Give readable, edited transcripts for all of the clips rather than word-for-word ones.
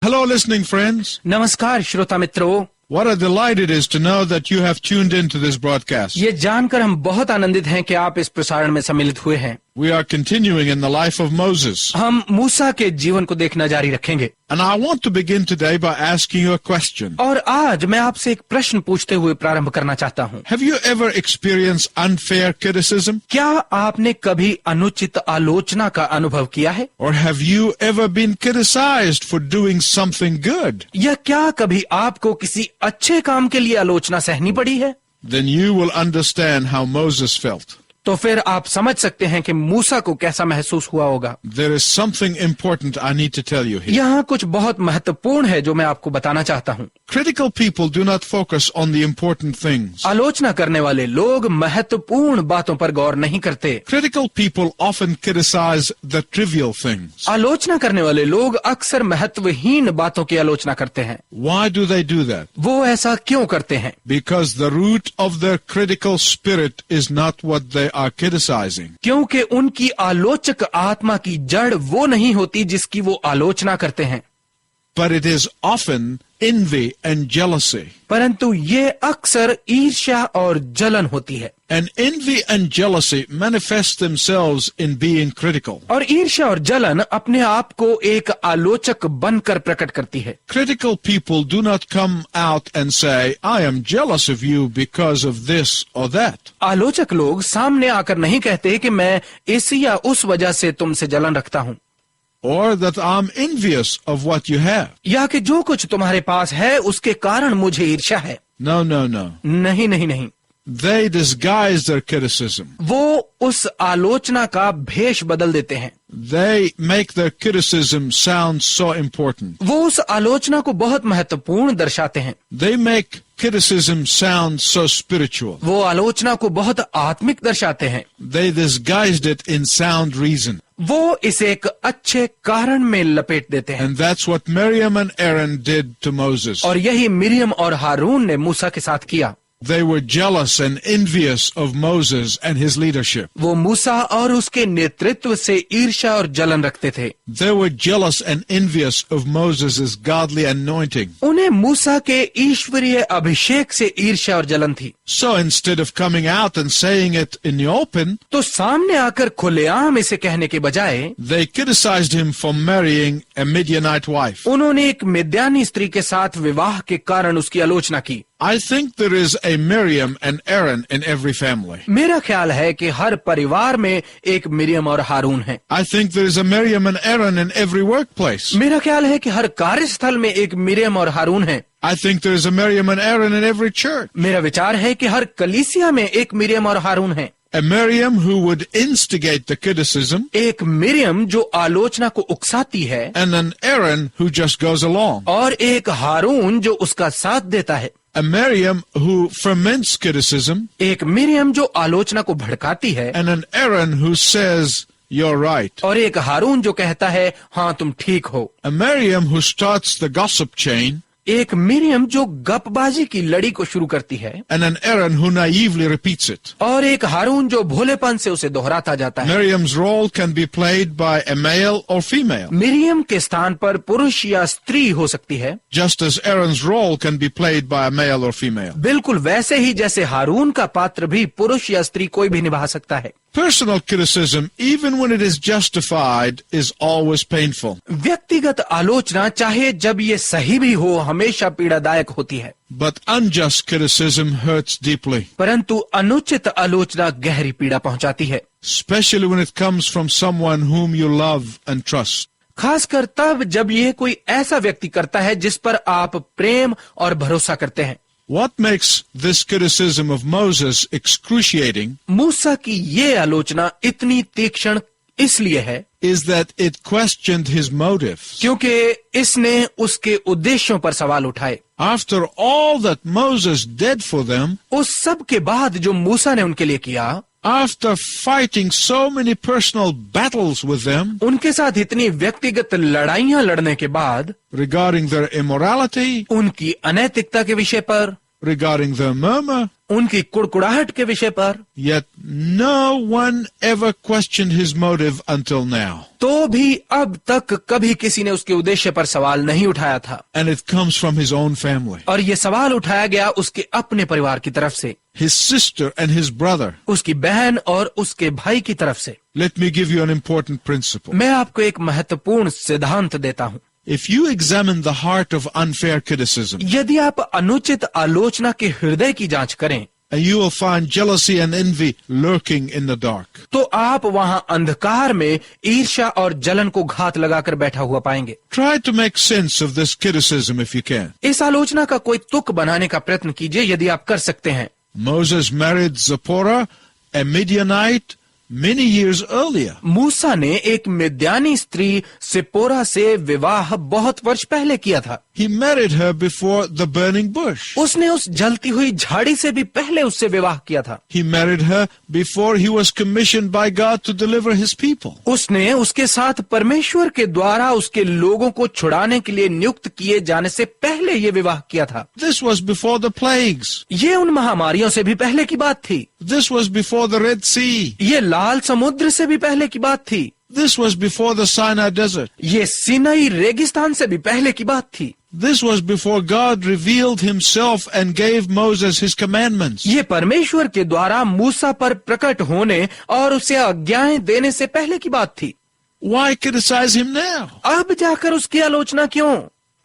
Hello, listening friends. नमस्कार श्रोता मित्रों, What a delight it is to know that you have tuned into this broadcast. ये जानकर हम बहुत आनंदित हैं कि आप इस प्रसारण में सम्मिलित हुए हैं। We are continuing in the life of Moses. हम मूसा के जीवन को देखना जारी रखेंगे And I want to begin today by asking you a question. और आज मैं आपसे एक प्रश्न पूछते हुए प्रारंभ करना चाहता हूँ। Have you ever experienced unfair criticism? क्या आपने कभी अनुचित आलोचना का अनुभव किया है? Or have you ever been criticized for doing something good? या क्या कभी आपको किसी अच्छे काम के लिए आलोचना सहनी पड़ी है? Then you will understand how Moses felt. तो फिर आप समझ सकते हैं कि मूसा को कैसा महसूस हुआ होगा। There is something important I need to tell you here. यहाँ कुछ बहुत महत्वपूर्ण है जो मैं आपको बताना चाहता हूँ। Critical people do not focus on the important things. आलोचना करने वाले लोग महत्वपूर्ण बातों पर गौर नहीं करते। Critical people often criticize the trivial things. आलोचना करने वाले लोग अक्सर महत्वहीन बातों की आलोचना करते हैं। Why do they do that? वो ऐसा क्यों करते हैं? Because the root of their critical spirit is not what they are criticizing. क्योंकि उनकी आलोचक आत्मा की जड़ वो नहीं होती जिसकी वो आलोचना करते हैं, But it is often envy and jealousy. परंतु ये अक्सर ईर्ष्या और जलन होती है। And envy and jealousy manifest themselves in being critical. और ईर्ष्या और जलन अपने आप को एक आलोचक बनकर प्रकट करती है। Critical people do not come out and say, I am jealous of you because of this or that. आलोचक लोग सामने आकर नहीं कहते कि मैं इस या उस वजह से तुमसे जलन रखता हूँ, Or that I'm envious of what you have. या कि जो कुछ तुम्हारे पास है उसके कारण मुझे ईर्ष्या है। No, no, no. नहीं नहीं नहीं, They disguise their criticism. वो उस आलोचना का भेष बदल देते हैं। They make their criticism sound so important. वो उस आलोचना को बहुत महत्वपूर्ण दर्शाते हैं। They make criticism sound so spiritual. वो आलोचना को बहुत आत्मिक दर्शाते हैं। They disguised it in sound reason. वो इसे एक अच्छे कारण में लपेट देते हैं। And that's what Miriam and Aaron did to Moses. और यही मिरियम और हारून ने मूसा के साथ किया। They were jealous and envious of Moses and his leadership. वो मूसा और उसके नेतृत्व से ईर्ष्या और जलन रखते थे। They were jealous and envious of Moses' godly anointing. उन्हें मूसा के ईश्वरीय अभिषेक से ईर्ष्या और जलन थी। So instead of coming out and saying it in the open, तो सामने आकर खुलेआम इसे कहने के बजाय they criticized him for marrying a Midianite wife. उन्होंने एक मिद्यानी स्त्री के साथ विवाह के कारण उसकी आलोचना की। I think there is a Miriam and Aaron in every family. मेरा ख्याल है कि हर परिवार में एक मिरियम और हारून है। I think there is a Miriam and Aaron in every workplace. मेरा ख्याल है कि हर कार्यस्थल में एक मिरियम और हारून है। I think there is a Miriam and Aaron in every church. मेरा विचार है कि हर कलीसिया में एक मिरियम और हारून है। A Miriam who would instigate the criticism, एक मिरियम जो आलोचना को उकसाती है, and an Aaron who just goes along. और एक हारून जो उसका साथ देता है। A Miriam who ferments criticism, एक मिरियम जो आलोचना को भड़काती है, and an Aaron who says, you're right. और एक हारून जो कहता है हाँ तुम ठीक हो। A Miriam who starts the gossip chain, एक मिरियम जो गपबाजी की लड़ी को शुरू करती है, and an Aaron who naively repeats it. और एक हारून जो भोलेपन से उसे दोहराता जाता है। Miriam's role can be played by a male or female, Miriam के स्थान पर पुरुष या स्त्री हो सकती है, just as Aaron's role can be played by a male or female. बिल्कुल वैसे ही जैसे हारून का पात्र भी पुरुष या स्त्री कोई भी निभा सकता है। Personal criticism, even when it is justified, is always painful. व्यक्तिगत आलोचना चाहे जब ये सही भी हो हमेशा पीड़ादायक होती है, But unjust criticism hurts deeply, परंतु अनुचित आलोचना गहरी पीड़ा पहुंचाती है, especially when it comes from someone whom you love and trust. खासकर तब जब यह कोई ऐसा व्यक्ति करता है जिस पर आप प्रेम और भरोसा करते हैं। What makes this criticism of Moses excruciating मूसा की ये आलोचना इतनी तीक्ष्ण इसलिए है is that it questioned his motives. क्योंकि इसने उसके उद्देश्यों पर सवाल उठाए। After all that Moses did for them, उस सब के बाद जो मूसा ने उनके लिए किया, after fighting so many personal battles with them उनके साथ इतनी व्यक्तिगत लड़ाइयां लड़ने के बाद, regarding their immorality, उनकी अनैतिकता के विषय पर, regarding their murmur, उनकी कुड़कुड़ाहट के विषय पर, yet no one ever questioned his motive until now. तो भी अब तक कभी किसी ने उसके उद्देश्य पर सवाल नहीं उठाया था। And it comes from his own family. और ये सवाल उठाया गया उसके अपने परिवार की तरफ से, His sister and his brother. उसकी बहन और उसके भाई की तरफ से। Let me give you an important principle. मैं आपको एक महत्वपूर्ण सिद्धांत देता हूँ। If you examine the heart of unfair criticism, यदि आप अनुचित आलोचना के हृदय की जांच करें, and you will find jealousy and envy lurking in the dark. तो आप वहां अंधकार में ईर्ष्या और जलन को घात लगाकर बैठा हुआ पाएंगे। Try to make sense of this criticism if you can. इस आलोचना का कोई तुक बनाने का प्रयत्न कीजिए यदि आप कर सकते हैं। Moses married Zipporah, a Midianite, many years earlier. मूसा ने एक मिद्यानी स्त्री सिप्पोरा से विवाह बहुत वर्ष पहले किया था। He married her before the burning bush. उसने उस जलती हुई झाड़ी से भी पहले उससे विवाह किया था। He married her before he was commissioned by God to deliver his people. उसने उसके साथ परमेश्वर के द्वारा उसके लोगों को छुड़ाने के लिए नियुक्त किए जाने से पहले ये विवाह किया था। This was before the plagues. ये उन महामारियों से भी पहले की बात थी। This was before the Red Sea. ये लाल समुद्र से भी पहले की बात थी। This was before the Sinai desert. ये सिनाई रेगिस्तान से भी पहले की बात थी। This was before God revealed himself and gave Moses his commandments. ये परमेश्वर के द्वारा मूसा पर प्रकट होने और उसे आज्ञाएं देने से पहले की बात थी। Why criticize him now? अब जाकर उसकी आलोचना क्यों?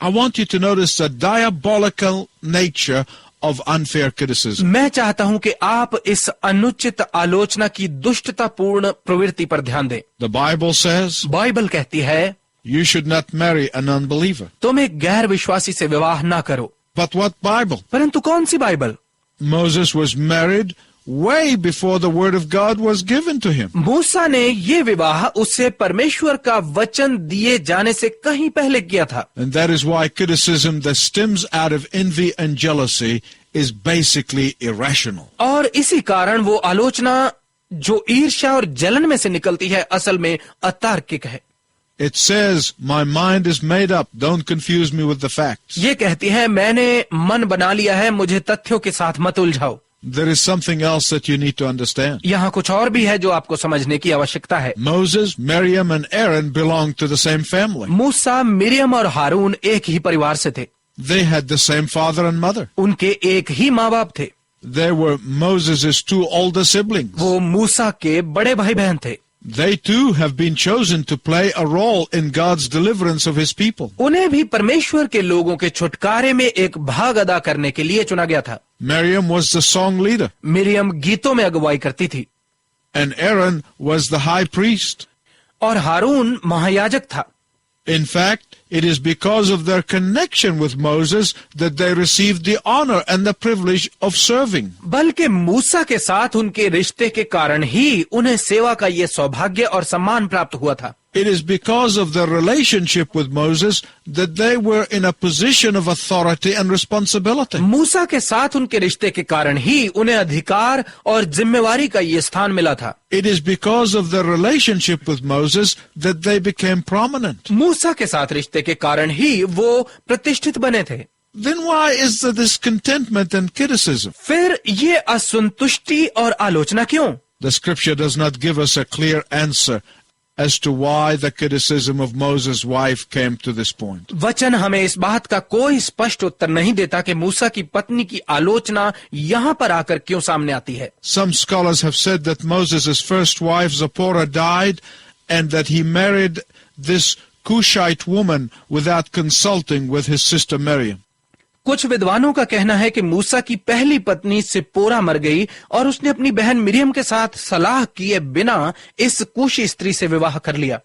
I want you to notice the diabolical nature of unfair criticism. मैं चाहता हूं कि आप इस अनुचित आलोचना की दुष्टतापूर्ण प्रवृत्ति पर ध्यान दें। The Bible says बाइबल कहती है, you should not marry an unbeliever. तुम एक गैर विश्वासी से विवाह ना करो। But what Bible? परंतु कौन सी Bible? Moses was married way before the word of God was given to him. मूसा ने ये विवाह उसे परमेश्वर का वचन दिए जाने से कहीं पहले किया था। And that is why criticism that stems out of envy and jealousy is basically irrational. और इसी कारण वो आलोचना जो ईर्ष्या और जलन में से निकलती है असल में अतार्किक है। It says, my mind is made up. Don't confuse me with the facts. ये कहती है, मैंने मन बना लिया है, मुझे तथ्यों के साथ मत उलझाओ। There is something else that you need to understand. यहाँ कुछ और भी है जो आपको समझने की आवश्यकता है। Moses, Miriam, and Aaron belonged to the same family. Musa, Miriam और हारून एक ही परिवार से थे। They had the same father and mother. उनके एक ही माँ बाप थे। They were Moses' two older siblings. वो मूसा के बड़े भाई बहन थे। They too have been chosen to play a role in God's deliverance of his people. उन्हें भी परमेश्वर के लोगों के छुटकारे में एक भाग अदा करने के लिए चुना गया था। Miriam was the song leader, Miriam गीतों में अगुवाई करती थी and Aaron was the high priest. और हारून महायाजक था। In fact, it is because of their connection with Moses that they received the honor and the privilege of serving. बल्कि मूसा के साथ उनके रिश्ते के कारण ही उन्हें सेवा का ये सौभाग्य और सम्मान प्राप्त हुआ था। It is because of their relationship with Moses that they were in a position of authority and responsibility. मूसा के साथ उनके रिश्ते के कारण ही उन्हें अधिकार और जिम्मेवारी का ये स्थान मिला था। It is because of their relationship with Moses that they became prominent. मूसा के साथ रिश्ते के कारण ही वो प्रतिष्ठित बने थे। Then why is there discontentment and criticism? फिर ये असंतुष्टि और आलोचना क्यों? The scripture does not give us a clear answer as to why the criticism of Moses' wife came to this point. वचन हमें इस बात का कोई स्पष्ट उत्तर नहीं देता कि मूसा की पत्नी की आलोचना यहाँ पर आकर क्यों सामने आती है। Some scholars have said that Moses' first wife Zipporah died and that he married this Cushite woman without consulting with his sister Miriam. कुछ विद्वानों का कहना है कि मूसा की पहली पत्नी सिप्पोरा मर गई और उसने अपनी बहन मिरियम के साथ सलाह किए बिना इस कुशी स्त्री से विवाह कर लिया।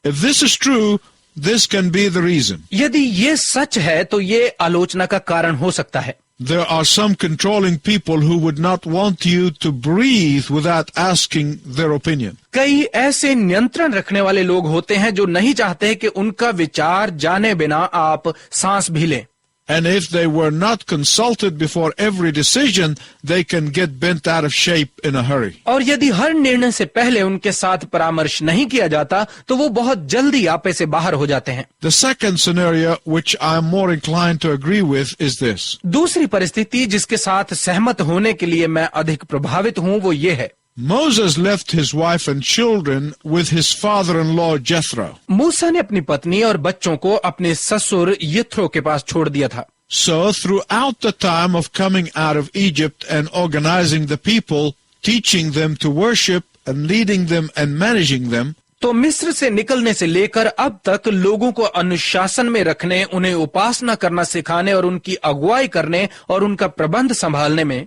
If this is true, this can be the reason. यदि ये सच है तो ये आलोचना का कारण हो सकता है। There are some controlling people who would not want you to breathe without asking their opinion. कई ऐसे नियंत्रण रखने वाले लोग होते हैं जो नहीं चाहते कि उनका विचार जाने बिना आप सांस भी लें। And if they were not consulted before every decision, they can get bent out of shape in a hurry. और यदि हर निर्णय से पहले उनके साथ परामर्श नहीं किया जाता तो वो बहुत जल्दी आपे से बाहर हो जाते हैं। The second scenario, which I am more inclined to agree with, is this. दूसरी परिस्थिति जिसके साथ सहमत होने के लिए मैं अधिक प्रभावित हूँ वो ये है। Moses left his wife and children with his father-in-law Jethro. मूसा ने अपनी पत्नी और बच्चों को अपने ससुर यित्रो के पास छोड़ दिया था। So throughout the time of coming out of Egypt and organizing the people, teaching them to worship and leading them and managing them, तो मिस्र से निकलने से लेकर अब तक लोगों को अनुशासन में रखने, उन्हें उपासना करना सिखाने और उनकी अगुवाई करने और उनका प्रबंध संभालने में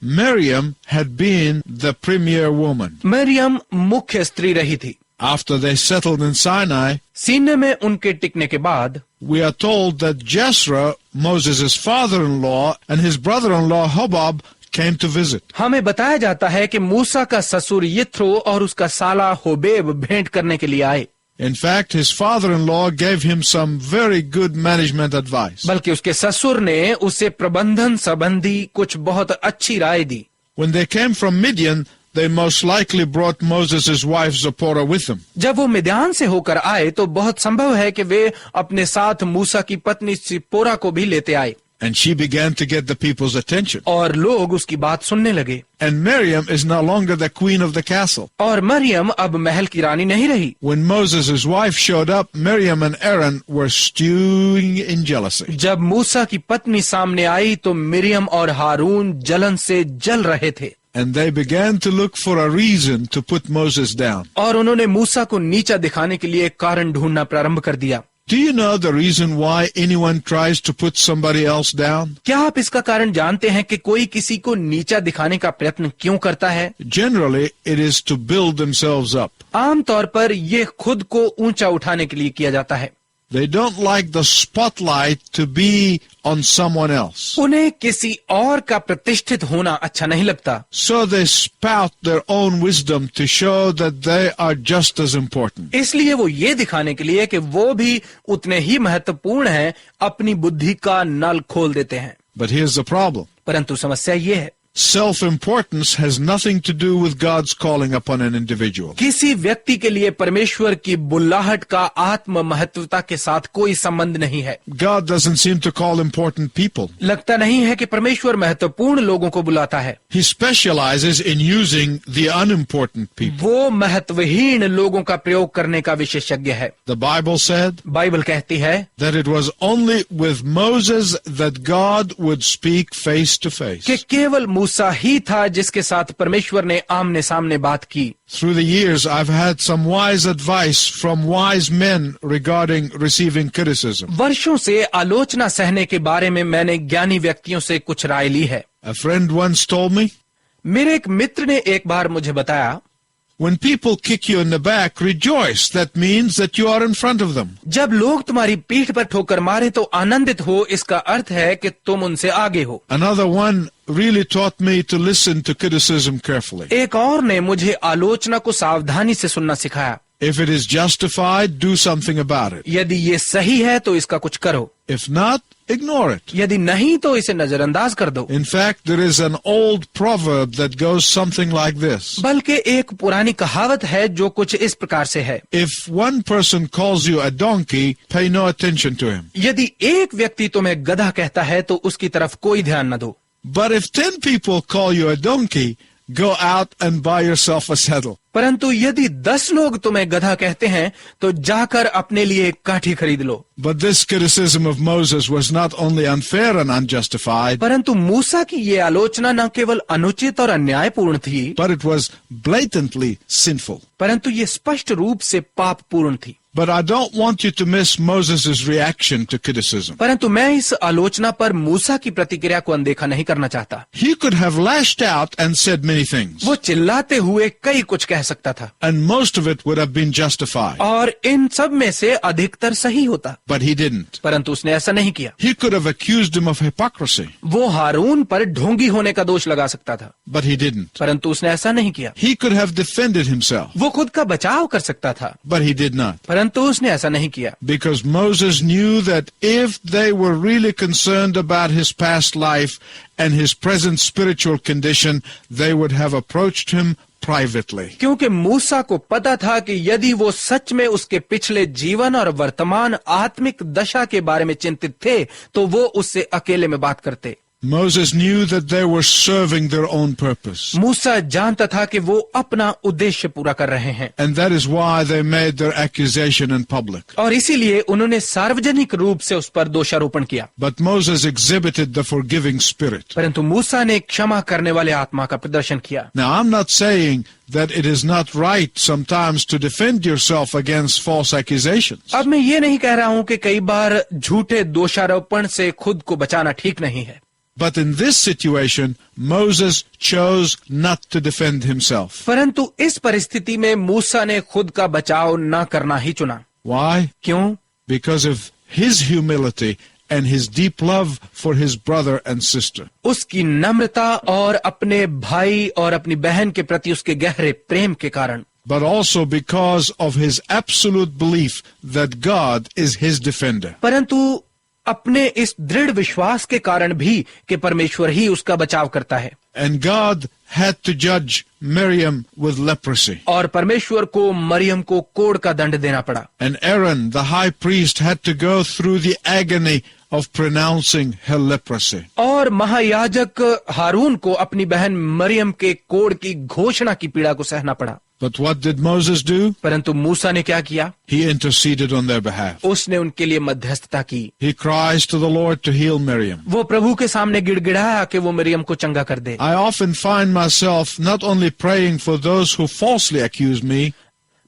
Miriam had been the premier woman. Maryam मुख्य स्त्री रही थी। After they settled in Sinai, सीने में उनके टिकने के बाद we are told that Jethro, Moses' father-in-law, and his brother-in-law Hobab came to visit. हमें बताया जाता है कि मूसा का ससुर यित्रो और उसका साला होबेब भेंट करने के लिए आए। In fact, his father-in-law gave him some very good management advice. बल्कि उसके ससुर ने उसे प्रबंधन संबंधी कुछ बहुत अच्छी राय दी। When they came from Midian, they most likely brought Moses' wife Zipporah with them. जब वो मिद्यान से होकर आए तो बहुत संभव है कि वे अपने साथ मूसा की पत्नी सिप्पोरा को भी लेते आए। And she began to get the people's attention. और लोग उसकी बात सुनने लगे। And Miriam is no longer the queen of the castle. और मरियम अब महल की रानी नहीं रही। When Moses' wife showed up, Miriam and Aaron were stewing in jealousy. जब मूसा की पत्नी सामने आई तो मिरियम और हारून जलन से जल रहे थे। And they began to look for a reason to put Moses down. और उन्होंने मूसा को नीचा दिखाने के लिए कारण ढूंढना प्रारंभ कर दिया। Do you know the reason why anyone tries to put somebody else down? क्या आप इसका कारण जानते हैं कि कोई किसी को नीचा दिखाने का प्रयत्न क्यों करता है? Generally, it is to build themselves up. आमतौर पर ये खुद को ऊंचा उठाने के लिए किया जाता है। They don't like the spotlight to be on someone else. उन्हें किसी और का प्रतिष्ठित होना अच्छा नहीं लगता। So they spout their own wisdom to show that they are just as important. इसलिए वो ये दिखाने के लिए कि वो भी उतने ही महत्वपूर्ण हैं, अपनी बुद्धि का नल खोल देते हैं। But here's the problem. परंतु समस्या ये है, Self-importance has nothing to do with God's calling upon an individual. किसी व्यक्ति के लिए परमेश्वर की बुल्लाहट का आत्म महत्वता के साथ कोई संबंध नहीं है। God doesn't seem to call important people. लगता नहीं है कि परमेश्वर महत्वपूर्ण लोगों को बुलाता है। He specializes in using the unimportant people. वो महत्वहीन लोगों का प्रयोग करने का विशेषज्ञ है। The Bible said बाइबल कहती है that it was only with Moses that God would speak face to face. कि केवल मूसा ही था जिसके साथ परमेश्वर ने आमने सामने बात की। Through the years, I've had some wise advice from wise men regarding receiving criticism. वर्षों से आलोचना सहने के बारे में मैंने ज्ञानी व्यक्तियों से कुछ राय ली है। A friend once told me, मेरे एक मित्र ने एक बार मुझे बताया, when people kick you in the back, rejoice. That means that you are in front of them. जब लोग तुम्हारी पीठ पर ठोकर मारे तो आनंदित हो, इसका अर्थ है कि तुम उनसे आगे हो। Another one really taught me to listen to criticism carefully. एक और ने मुझे आलोचना को सावधानी से सुनना सिखाया। If it is justified, do something about it. यदि ये सही है तो इसका कुछ करो, If not, ignore it. यदि नहीं तो इसे नजरअंदाज कर दो। In fact, there is an old proverb that goes something like this. बल्कि एक पुरानी कहावत है जो कुछ इस प्रकार से है, If one person calls you a donkey, pay no attention to him. यदि एक व्यक्ति तुम्हें गधा कहता है तो उसकी तरफ कोई ध्यान न दो। But if 10 people call you a donkey, go out and buy yourself a saddle. परंतु यदि 10 लोग तुम्हें गधा कहते हैं तो जाकर अपने लिए एक काठी खरीद लो। But this criticism of Moses was not only unfair and unjustified, परंतु मूसा की ये आलोचना न केवल अनुचित और अन्यायपूर्ण थी, but it was blatantly sinful. परंतु ये स्पष्ट रूप से पापपूर्ण थी। But I don't want you to miss Moses' reaction to criticism. परंतु मैं इस आलोचना पर मूसा की प्रतिक्रिया को अनदेखा नहीं करना चाहता। He could have lashed out and said many things. वो चिल्लाते हुए कई कुछ कह सकता था and most of it would have been justified. और इन सब में से अधिकतर सही होता, But he didn't. परंतु उसने ऐसा नहीं किया। He could have accused him of hypocrisy, वो हारून पर ढोंगी होने का दोष लगा सकता था, but he didn't. परंतु उसने ऐसा नहीं किया। He could have defended himself, वो खुद का बचाव कर सकता था, but he did not. परंतु उसने ऐसा नहीं किया, Because Moses knew that if they were really concerned about his past life and his present spiritual condition, they would have approached him privately. क्योंकि मूसा को पता था कि यदि वो सच में उसके पिछले जीवन और वर्तमान आत्मिक दशा के बारे में चिंतित थे तो वो उससे अकेले में बात करते। Moses knew that they were serving their own purpose. मूसा जानता था कि वो अपना उद्देश्य पूरा कर रहे हैं, And that is why they made their accusation in public. और इसीलिए उन्होंने सार्वजनिक रूप से उस पर दोषारोपण किया। But Moses exhibited the forgiving spirit. परंतु मूसा ने क्षमा करने वाले आत्मा का प्रदर्शन किया। Now, I'm not saying that it is not right sometimes to defend yourself against false accusations. अब मैं ये नहीं कह रहा हूं कि कई बार झूठे दोषारोपण से खुद को बचाना ठीक नहीं है, But in this situation, Moses chose not to defend himself. परंतु इस परिस्थिति में मूसा ने खुद का बचाव न करना ही चुना। Why? क्यों? Because of his humility and his deep love for his brother and sister. उसकी नम्रता और अपने भाई और अपनी बहन के प्रति उसके गहरे प्रेम के कारण, But also because of his absolute belief that God is his defender. परंतु अपने इस दृढ़ विश्वास के कारण भी कि परमेश्वर ही उसका बचाव करता है। And God had to judge Miriam with leprosy. और परमेश्वर को मरियम को कोढ़ का दंड देना पड़ा। And Aaron, the high priest, had to go through the agony of pronouncing her leprosy. और महायाजक हारून को अपनी बहन मरियम के कोढ़ की घोषणा की पीड़ा को सहना पड़ा। But what did Moses do? परंतु मूसा ने क्या किया? He interceded on their behalf. उसने उनके लिए मध्यस्थता की। He cries to the Lord to heal Miriam. वो प्रभु के सामने गिड़गिड़ाया कि वो मरियम को चंगा कर दे। I often find myself not only praying for those who falsely accuse me,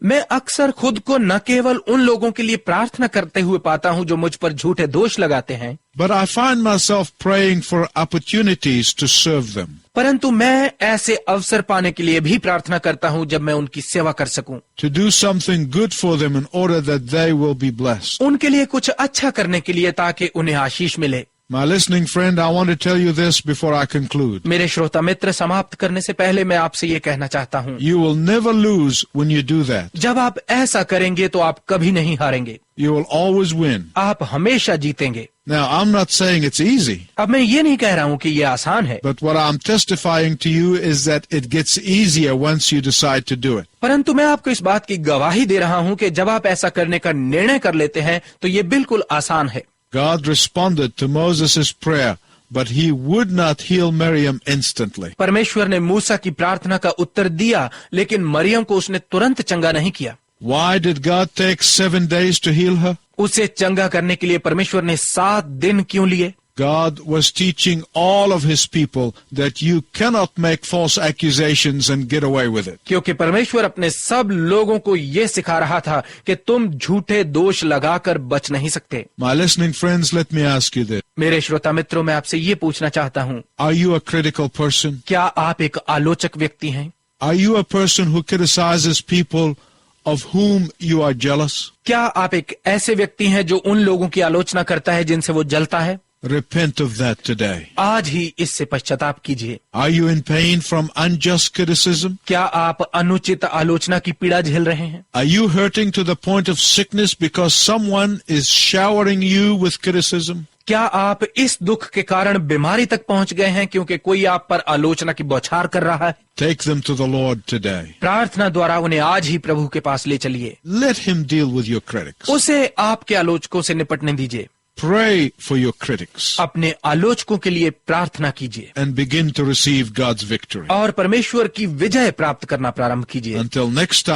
मैं अक्सर खुद को न केवल उन लोगों के लिए प्रार्थना करते हुए पाता हूं जो मुझ पर झूठे दोष लगाते हैं, but I find myself praying for opportunities to serve them. परंतु मैं ऐसे अवसर पाने के लिए भी प्रार्थना करता हूं जब मैं उनकी सेवा कर सकूं, To do something good for them in order that they will be blessed. उनके लिए कुछ अच्छा करने के लिए ताकि उन्हें आशीष मिले। My listening friend, I want to tell you this before I conclude. मेरे श्रोता मित्र, समाप्त करने से पहले मैं आपसे ये कहना चाहता हूं, You will never lose when you do that. जब आप ऐसा करेंगे तो आप कभी नहीं हारेंगे, You will always win. आप हमेशा जीतेंगे। Now, I'm not saying it's easy, अब मैं ये नहीं कह रहा हूं कि ये आसान है, but what I'm testifying to you is that it gets easier once you decide to do it. परंतु मैं आपको इस बात की गवाही दे रहा हूं कि जब आप ऐसा करने का निर्णय कर लेते हैं तो ये बिल्कुल आसान है। God responded to Moses' prayer, but he would not heal Miriam instantly. परमेश्वर ने मूसा की प्रार्थना का उत्तर दिया, लेकिन मरियम को उसने तुरंत चंगा नहीं किया। Why did God take 7 days to heal her? उसे चंगा करने के लिए परमेश्वर ने 7 दिन क्यों लिए? God was teaching all of his people that you cannot make false accusations and get away with it. क्योंकि परमेश्वर अपने सब लोगों को ये सिखा रहा था कि तुम झूठे दोष लगाकर बच नहीं सकते। My listening friends, let me ask you this. मेरे श्रोता मित्रों, मैं आपसे ये पूछना चाहता हूँ, Are you a critical person? क्या आप एक आलोचक व्यक्ति हैं? Are you a person who criticizes people of whom you are jealous? क्या आप एक ऐसे व्यक्ति हैं जो उन लोगों की आलोचना करता है जिनसे वो जलता है? Repent of that today. आज ही इससे पश्चाताप कीजिए। Are you in pain from unjust criticism? क्या आप अनुचित आलोचना की पीड़ा झेल रहे हैं? Are you hurting to the point of sickness because someone is showering you with criticism? क्या आप इस दुख के कारण बीमारी तक पहुंच गए हैं क्योंकि कोई आप पर आलोचना की बौछार कर रहा है? Take them to the Lord today. प्रार्थना द्वारा उन्हें आज ही प्रभु के पास ले चलिए। Let him deal with your critics. उसे आपके आलोचकों से निपटने दीजिए। Pray for your critics अपने आलोचकों के लिए प्रार्थना कीजिए and begin to receive God's victory. और परमेश्वर की विजय प्राप्त करना प्रारंभ कीजिए। Until next time.